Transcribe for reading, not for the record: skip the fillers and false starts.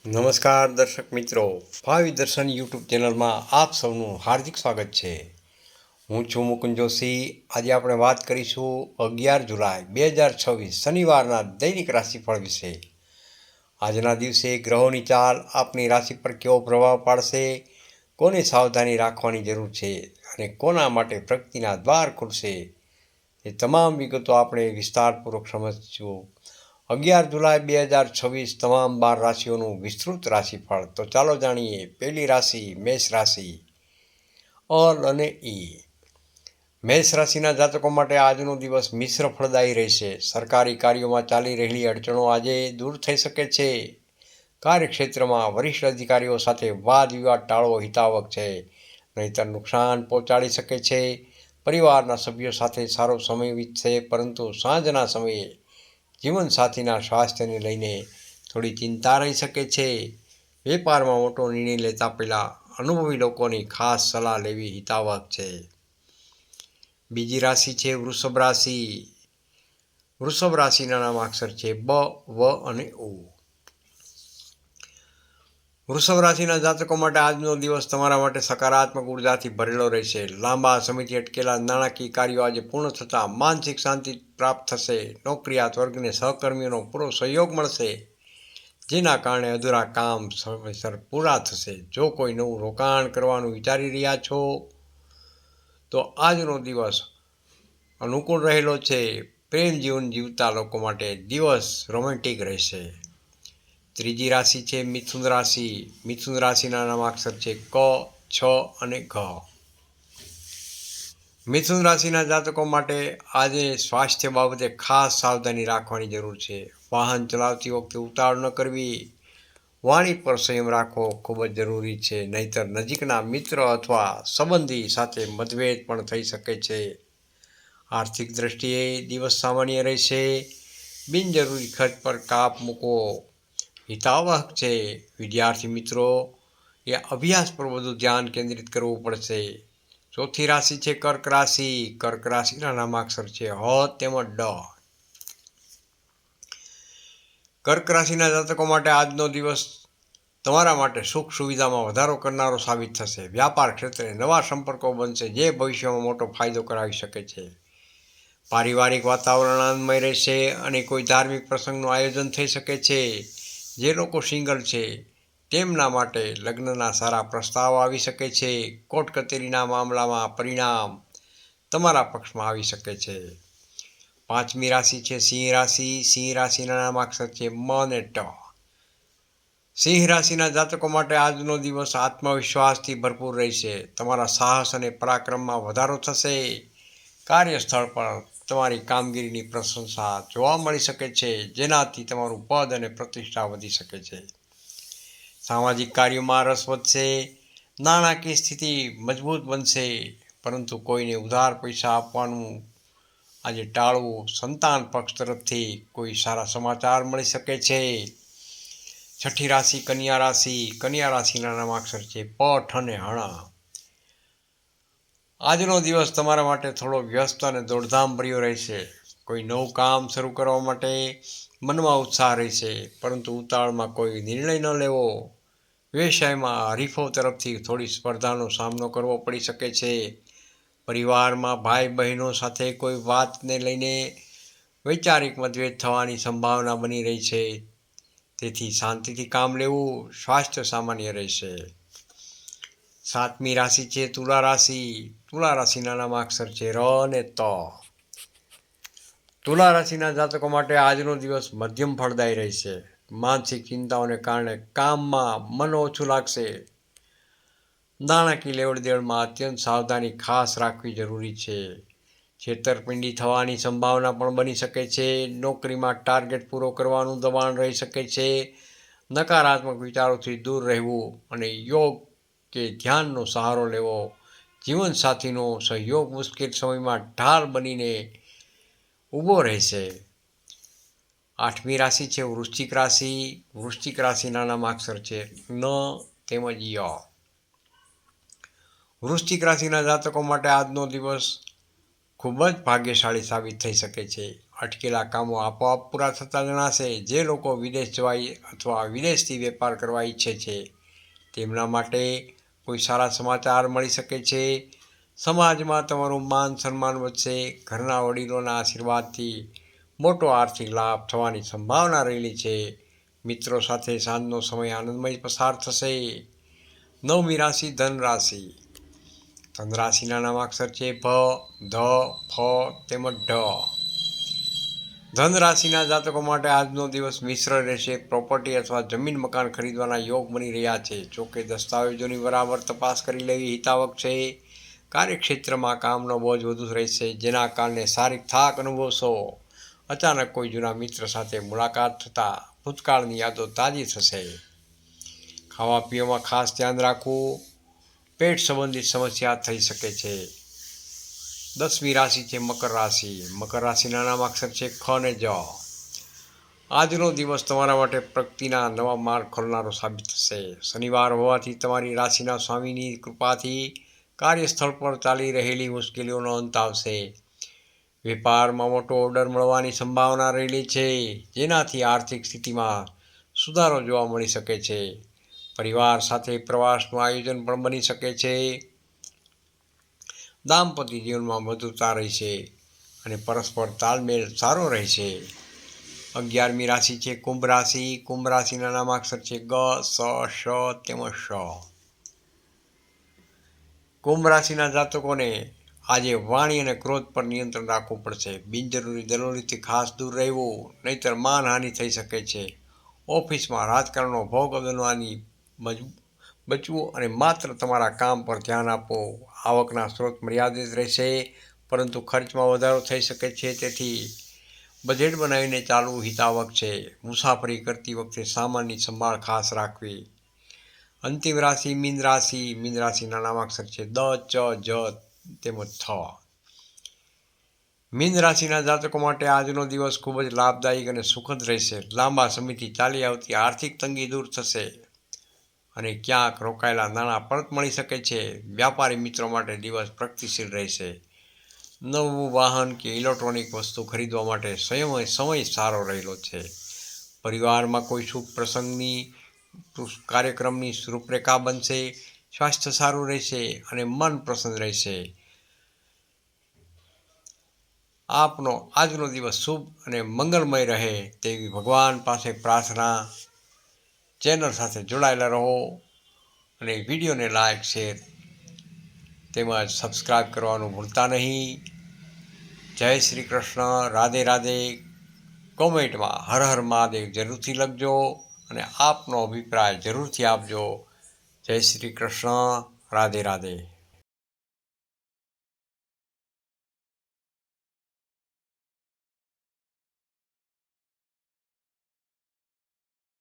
નમસ્કાર દર્શક મિત્રો, ભાવિ દર્શન યુટ્યુબ ચેનલમાં આપ સૌનું હાર્દિક સ્વાગત છે. હું છું મુકુંદ જોશી. આજે આપણે વાત કરીશું 11 જુલાઈ 2026 શનિવારના દૈનિક રાશિફળ વિશે. આજના દિવસે ગ્રહોની ચાલ આપની રાશિ પર કેવો પ્રભાવ પાડશે, કોને સાવધાની રાખવાની જરૂર છે અને કોના માટે પ્રગતિના દ્વાર ખુલશે, એ તમામ વિગતો આપણે વિસ્તારપૂર્વક સમજીશું. 11 જુલાઈ 2026 તમામ 12 રાશિઓનું વિસ્તૃત રાશિફળ. તો ચાલો જાણીએ. પહેલી રાશિ મેષ રાશિ. અલ અને ઈ. મેષ રાશિના જાતકો માટે આજનો દિવસ મિશ્ર ફળદાયી રહેશે. સરકારી કાર્યોમાં ચાલી રહેલી અડચણો આજે દૂર થઈ શકે છે. કાર્યક્ષેત્રમાં વરિષ્ઠ અધિકારીઓ સાથે વાદ વિવાદ ટાળવો હિતાવક છે, નહીંતર નુકસાન પહોંચાડી શકે છે. પરિવારના સભ્યો સાથે સારો સમય વીતશે, પરંતુ સાંજના સમયે જીવનસાથીના સ્વાસ્થ્યને લઈને થોડી ચિંતા રહી શકે છે. વેપારમાં મોટો નિર્ણય લેતા પહેલાં અનુભવી લોકોની ખાસ સલાહ લેવી હિતાવક છે. બીજી રાશિ છે વૃષભ રાશિ. વૃષભ રાશિના નામાક્ષર છે બ, વ અને ઉ. વૃષભ રાશિના જાતકો માટે આજનો દિવસ તમારા માટે સકારાત્મક ઉર્જાથી ભરેલો રહેશે. લાંબા સમયથી અટકેલા નાણાકીય કાર્યો આજે પૂર્ણ થતાં માનસિક શાંતિ પ્રાપ્ત થશે. નોકરિયાત વર્ગને સહકર્મીઓનો પૂરો સહયોગ મળશે, જેના કારણે અધૂરા કામ સમયસર પૂરા થશે. જો કોઈ નવું રોકાણ કરવાનું વિચારી રહ્યા છો તો આજનો દિવસ અનુકૂળ રહેલો છે. પ્રેમ જીવન જીવતા લોકો માટે દિવસ રોમેન્ટિક રહેશે. ત્રીજી રાશિ છે મિથુન રાશિ. મિથુન રાશિના નામાક્ષર છે ક, છ અને ઘ. મિથુન રાશિના જાતકો માટે આજે સ્વાસ્થ્ય બાબતે ખાસ સાવધાની રાખવાની જરૂર છે. વાહન ચલાવતી વખતે ઉતાવળ ન કરવી, વાણી પર સંયમ રાખવો ખૂબ જ જરૂરી છે, નહીંતર નજીકના મિત્ર અથવા સંબંધી સાથે મતભેદ પણ થઈ શકે છે. આર્થિક દ્રષ્ટિએ દિવસ સામાન્ય રહેશે. બિનજરૂરી ખર્ચ પર કાપ મૂકવો હિતાવહ છે. વિદ્યાર્થી મિત્રો એ અભ્યાસ પર વધુ ધ્યાન કેન્દ્રિત કરવું પડશે. ચોથી રાશિ છે કર્ક રાશિ. કર્ક રાશિના નામાક્ષર છે હ તેમજ ડ. કર્ક રાશિના જાતકો માટે આજનો દિવસ તમારા માટે સુખ સુવિધામાં વધારો કરનારો સાબિત થશે. વ્યાપાર ક્ષેત્રે નવા સંપર્કો બનશે, જે ભવિષ્યમાં મોટો ફાયદો કરાવી શકે છે. પારિવારિક વાતાવરણ આનંદમય રહેશે અને કોઈ ધાર્મિક પ્રસંગનું આયોજન થઈ શકે છે. જે લોકો સિંગલ છે તેમના માટે લગ્નના સારા પ્રસ્તાવ આવી શકે છે. કોર્ટ કચેરીના મામલામાં પરિણામ તમારા પક્ષમાં આવી શકે છે. પાંચમી રાશિ છે સિંહ રાશિ. સિંહ રાશિના નામાક્ષર છે મ અને ટ. સિંહ રાશિના જાતકો માટે આજનો દિવસ આત્મવિશ્વાસથી ભરપૂર રહેશે. તમારા સાહસ અને પરાક્રમમાં વધારો થશે. કાર્યસ્થળ પર તમારી કામગીરીની પ્રશંસા જોવા મળી શકે છે, જેનાથી તમારું પદ અને પ્રતિષ્ઠા વધી શકે છે. સામાજિક કાર્યોમાં રસ વધશે. નાણાકીય સ્થિતિ મજબૂત બનશે, પરંતુ કોઈને ઉધાર પૈસા આપવાનું આજે ટાળવું. સંતાન પક્ષ તરફથી કોઈ સારા સમાચાર મળી શકે છે. છઠ્ઠી રાશિ કન્યા રાશિ. કન્યા રાશિના નામાક્ષર છે પઠ અને હણ. આજનો દિવસ તમારા માટે થોડો વ્યસ્ત અને દોડધામભર્યો રહેશે. કોઈ નવું કામ શરૂ કરવા માટે મનમાં ઉત્સાહ રહેશે, પરંતુ ઉતાવળમાં કોઈ નિર્ણય ન લેવો. વ્યવસાયમાં હરીફો તરફથી થોડી સ્પર્ધાનો સામનો કરવો પડી શકે છે. પરિવારમાં ભાઈ બહેનો સાથે કોઈ વાતને લઈને વૈચારિક મતભેદ થવાની સંભાવના બની રહી છે, તેથી શાંતિથી કામ લેવું. સ્વાસ્થ્ય સામાન્ય રહેશે. સાતમી રાશિ છે તુલા રાશિ. તુલા રાશિના નામાક્ષર છે ર અને ત. તુલા રાશિના જાતકો માટે આજનો દિવસ મધ્યમ ફળદાયી રહેશે. માનસિક ચિંતાઓને કારણે કામમાં મન ઓછું લાગશે. નાણાકીય લેવડ દેવડમાં અત્યંત સાવધાની ખાસ રાખવી જરૂરી છે. છેતરપિંડી થવાની સંભાવના પણ બની શકે છે. નોકરીમાં ટાર્ગેટ પૂરો કરવાનું દબાણ રહી શકે છે. નકારાત્મક વિચારોથી દૂર રહેવું અને યોગ કે ધ્યાનનો સહારો લેવો. જીવનસાથીનો સહયોગ મુશ્કેલ સમયમાં ઢાલ બનીને ઊભો રહેશે. આઠમી રાશિ છે વૃશ્ચિક રાશિ. વૃશ્ચિક રાશિના નામાક્ષર છે ન તેમજ ય. વૃશ્ચિક રાશિના જાતકો માટે આજનો દિવસ ખૂબ જ ભાગ્યશાળી સાબિત થઈ શકે છે. અટકેલા કામો આપોઆપ પૂરા થતા જણાશે. જે લોકો વિદેશ જવા અથવા વિદેશથી વેપાર કરવા ઈચ્છે છે તેમના માટે કોઈ સારા સમાચાર મળી શકે છે. સમાજમાં તમારું માન સન્માન વધશે. ઘરના વડીલોના આશીર્વાદથી મોટો આર્થિક લાભ થવાની સંભાવના રહેલી છે. મિત્રો સાથે સાંજનો સમય આનંદમય પસાર થશે. 9મી રાશિ ધન રાશિ. ધન રાશિના નામાક્ષર છે ભ, ધ, ફ તેમજ ઢ. ધન રાશિના જાતકો માટે આજનો દિવસ મિશ્ર રહેશે. પ્રોપર્ટી અથવા જમીન મકાન ખરીદવાના યોગ બની રહ્યા છે. જોકે દસ્તાવેજોની બરાબર તપાસ કરી લેવી હિતાવક છે. કાર્યક્ષેત્રમાં કામનો બોજ વધુ રહેશે, જેના કારણે શારીરિક થાક અનુભવશો. અચાનક કોઈ જૂના મિત્ર સાથે મુલાકાત થતાં ભૂતકાળની યાદો તાજી થશે. ખાવા પીવામાં ખાસ ધ્યાન રાખવું. પેટ સંબંધિત સમસ્યા થઈ શકે છે. 10મી રાશિ છે મકર રાશિ. મકર રાશિના નામાક્ષર છે ખ અને જ. આજનો દિવસ તમારા માટે પ્રગતિના નવા માર્ગ ખોલનારો સાબિત થશે. શનિવાર હોવાથી તમારી રાશિના સ્વામીની કૃપાથી કાર્યસ્થળ પર ચાલી રહેલી મુશ્કેલીઓનો અંત આવશે. વેપારમાં મોટો ઓર્ડર મળવાની સંભાવના રહેલી છે, જેનાથી આર્થિક સ્થિતિમાં સુધારો જોવા મળી શકે છે. પરિવાર સાથે પ્રવાસનું આયોજન પણ બની શકે છે. દાંપત્ય જીવનમાં મધુરતા રહેશે અને પરસ્પર તાલમેલ સારો રહેશે. 11મી રાશિ છે કુંભ રાશિ. કુંભ રાશિના નામાક્ષર છે ગ, સ, શ તેમજ શ. કુંભ રાશિના જાતકોને આજે વાણી અને ક્રોધ પર નિયંત્રણ રાખવું પડશે. બિનજરૂરી દલીલોથી ખાસ દૂર રહેવું, નહીંતર માનહાનિ થઈ શકે છે. ઓફિસમાં રાજકારણનો ભોગ બનવાની બચવું અને માત્ર તમારા કામ પર ધ્યાન આપવું. આવકના સ્ત્રોત મર્યાદિત રહેશે, પરંતુ ખર્ચમાં વધારો થઈ શકે છે, તેથી બજેટ બનાવીને ચાલવું હિતાવક છે. મુસાફરી કરતી વખતે સામાનની સંભાળ ખાસ રાખવી. અંતિમ રાશિ મીન રાશિ. મીન રાશિના નામાક્ષર છે દ, ચ, જ તેમજ થ. મીન રાશિના જાતકો માટે આજનો દિવસ ખૂબ જ લાભદાયક અને સુખદ રહેશે. લાંબા સમયથી ચાલી આવતી આર્થિક તંગી દૂર થશે અને ક્યાંક રોકાયેલા નાણાં પરત મળી શકે છે. વ્યાપારી મિત્રો માટે દિવસ પ્રગતિશીલ રહેશે. નવું વાહન કે ઇલેક્ટ્રોનિક વસ્તુ ખરીદવા માટે સમય સારો રહેલો છે. પરિવારમાં કોઈ શુભ પ્રસંગની કાર્યક્રમની રૂપરેખા બનશે. સ્વાસ્થ્ય સારું રહેશે અને મન પ્રસન્ન રહેશે. આપનો આજનો દિવસ શુભ અને મંગલમય રહે તેવી ભગવાન પાસે પ્રાર્થના. ચેનલ સાથે જોડાયેલા રહો અને વિડીયોને લાઈક, શેર તેમજ સબસ્ક્રાઈબ કરવાનું ભૂલતા નહીં. જય શ્રી કૃષ્ણ. રાધે રાધે. કોમેન્ટમાં હર હર મહાદેવ જરૂરથી લખજો અને આપનો અભિપ્રાય જરૂરથી આપજો. જય શ્રી કૃષ્ણ. રાધે રાધે.